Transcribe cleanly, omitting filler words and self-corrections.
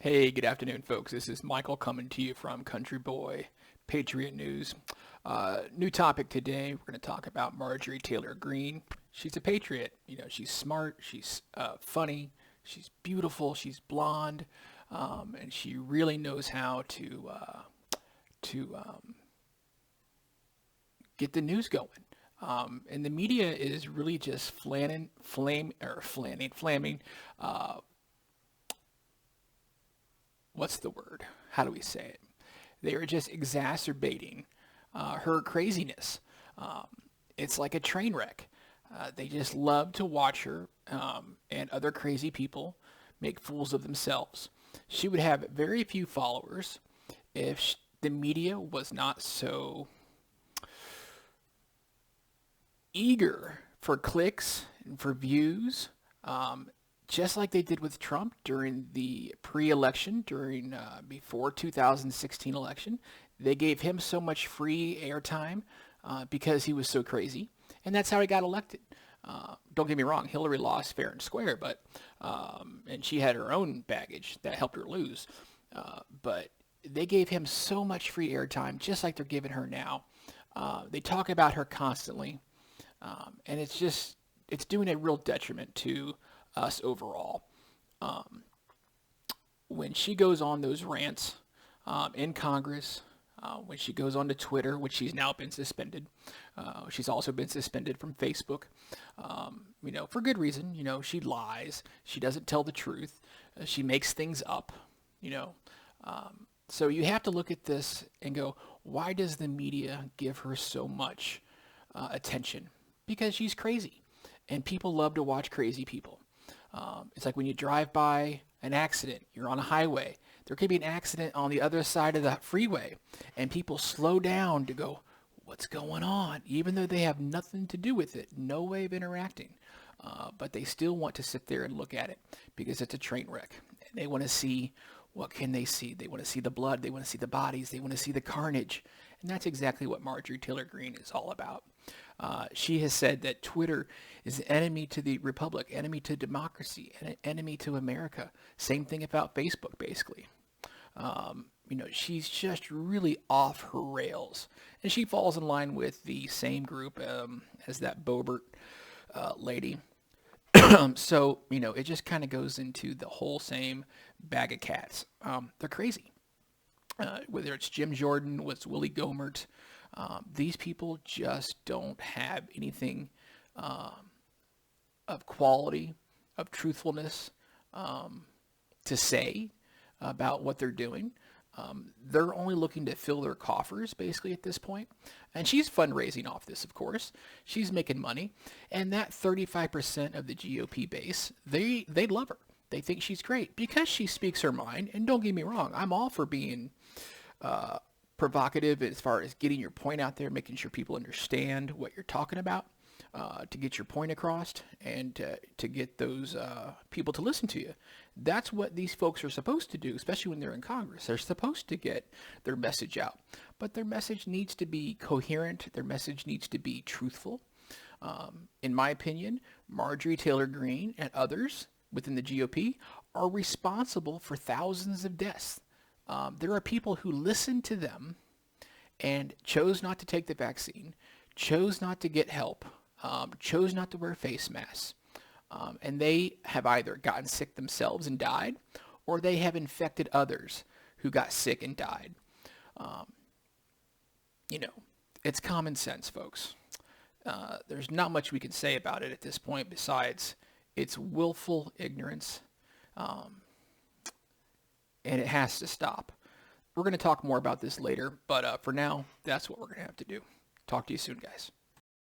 Hey, good afternoon, folks. This is Michael coming to you from Country Boy Patriot News. New topic today. We're going to talk about Marjorie Taylor Greene. She's a patriot. She's smart. She's funny. She's beautiful. She's blonde, and she really knows how to get the news going. And the media is really just flaming. Uh, what's the word? How do we say it? They are just exacerbating her craziness. Um, it's like a train wreck. They just love to watch her and other crazy people make fools of themselves. She would have very few followers if the media was not so eager for clicks and for views, just like they did with Trump during the pre-election, during before 2016 election. They gave him so much free airtime because he was so crazy, and that's how he got elected. Don't get me wrong, Hillary lost fair and square, but and she had her own baggage that helped her lose. But they gave him so much free airtime, just like they're giving her now. They talk about her constantly, and it's doing a real detriment to us overall. Um, when she goes on those rants in Congress, when she goes on to Twitter, which she's now been suspended, she's also been suspended from Facebook. For good reason. She lies. She doesn't tell the truth. She makes things up. You know, so you have to look at this and go, why does the media give her so much attention? Because she's crazy, and people love to watch crazy people. It's like when you drive by an accident, you're on a highway. There could be an accident on the other side of the freeway, and people slow down to go, what's going on? Even though they have nothing to do with it, no way of interacting. But they still want to sit there and look at it because it's a train wreck. And they want to see, what can they see? They want to see the blood. They want to see the bodies. They want to see the carnage. And that's exactly what Marjorie Taylor Greene is all about. She has said that Twitter is an enemy to the republic, enemy to democracy, and an enemy to America. Same thing about Facebook, basically. She's just really off her rails, and she falls in line with the same group as that Bobert lady. It just kind of goes into the whole same bag of cats. They're crazy. Whether it's Jim Jordan, what's Willie Gomert, these people just don't have anything of quality, of truthfulness to say about what they're doing. They're only looking to fill their coffers, basically, at this point. And she's fundraising off this, of course. She's making money. And that 35% of the GOP base, they love her. They think she's great because she speaks her mind. And don't get me wrong, I'm all for being provocative as far as getting your point out there, making sure people understand what you're talking about, to get your point across, and to get those people to listen to you. That's what these folks are supposed to do, especially when they're in Congress. They're supposed to get their message out. But their message needs to be coherent. Their message needs to be truthful. In my opinion, Marjorie Taylor Greene and others within the GOP are responsible for thousands of deaths. There are people who listened to them and chose not to take the vaccine, chose not to get help, chose not to wear face masks. And they have either gotten sick themselves and died, or they have infected others who got sick and died. Um, it's common sense, folks. There's not much we can say about it at this point besides it's willful ignorance, and it has to stop. We're going to talk more about this later, but for now, that's what we're going to have to do. Talk to you soon, guys.